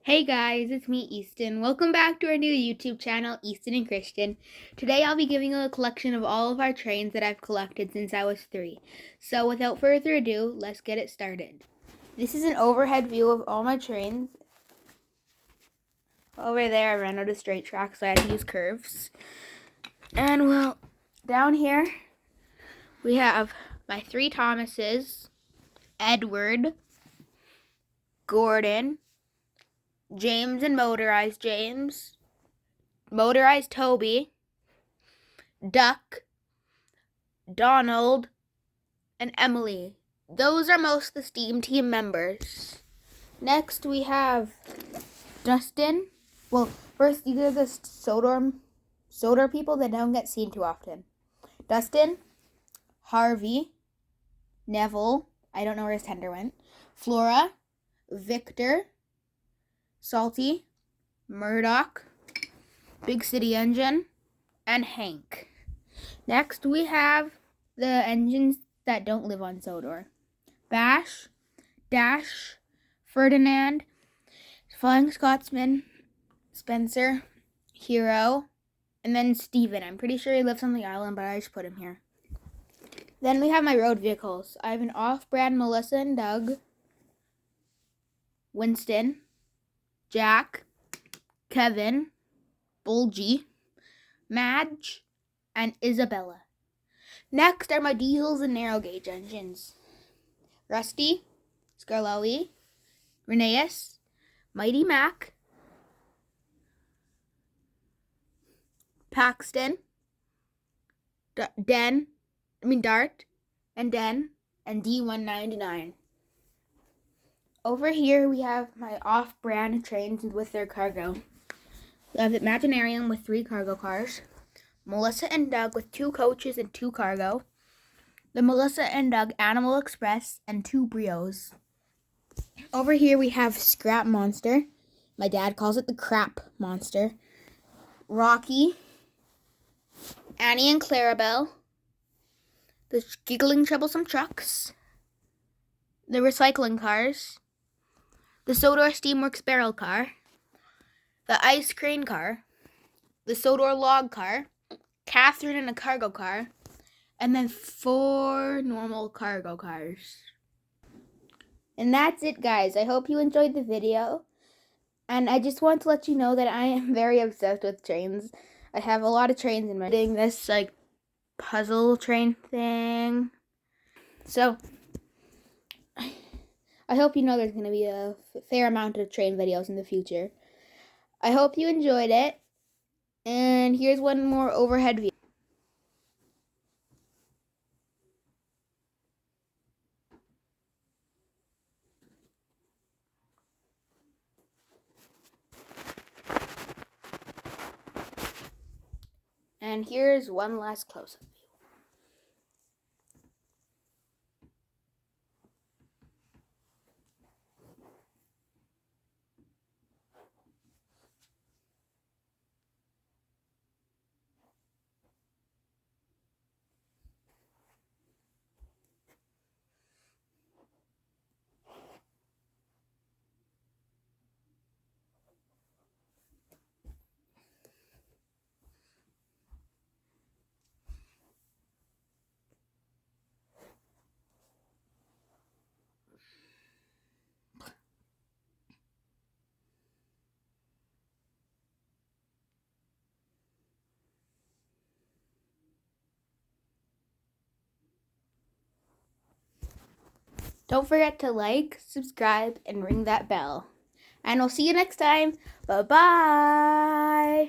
Hey guys, it's me, Easton. Welcome back to our new YouTube channel, Easton and Christian. Today I'll be giving you a collection of all of our trains that I've collected since I was 3. So without further ado, let's get it started. This is an overhead view of all my trains. Over there I ran out of straight tracks, so I had to use curves. And well, down here we have my 3 Thomases, Edward, Gordon, James and Motorized James, Motorized Toby, Duck, Donald, and Emily. Those are most of the STEAM team members. Next we have Dustin. Well, first these are the Sodor people that don't get seen too often. Dustin, Harvey, Neville, I don't know where his tender went, Flora, Victor, Salty, Murdoch, Big City Engine, and Hank. Next we have the engines that don't live on Sodor. Bash, Dash, Ferdinand, Flying Scotsman, Spencer, Hero, and then Steven. I'm pretty sure he lives on the island, but I just put him here. Then we have my road vehicles. I have an off-brand Melissa and Doug, Winston, Jack, Kevin, Bulgy, Madge, and Isabella. Next are my diesels and narrow gauge engines. Rusty, Scarlowy, Rheneas, Mighty Mac, Paxton, Dart, and Den, and D199. Over here we have my off-brand trains with their cargo. We have the Imaginarium with 3 cargo cars, Melissa and Doug with 2 coaches and 2 cargo, the Melissa and Doug Animal Express, and 2 Brios. Over here we have Scrap Monster. My dad calls it the Crap Monster. Rocky, Annie and Clarabelle, the Giggling Troublesome Trucks, the Recycling Cars, the Sodor Steamworks Barrel Car, the Ice Crane Car, the Sodor Log Car, Catherine in a cargo car, and then 4 normal cargo cars. And that's it, guys. I hope you enjoyed the video. And I just want to let you know that I am very obsessed with trains. I have a lot of trains in my doing this puzzle train thing. So I hope you know there's going to be a fair amount of train videos in the future. I hope you enjoyed it. And here's one more overhead view. And here's one last close-up view. Don't forget to like, subscribe, and ring that bell. And I'll see you next time. Bye-bye.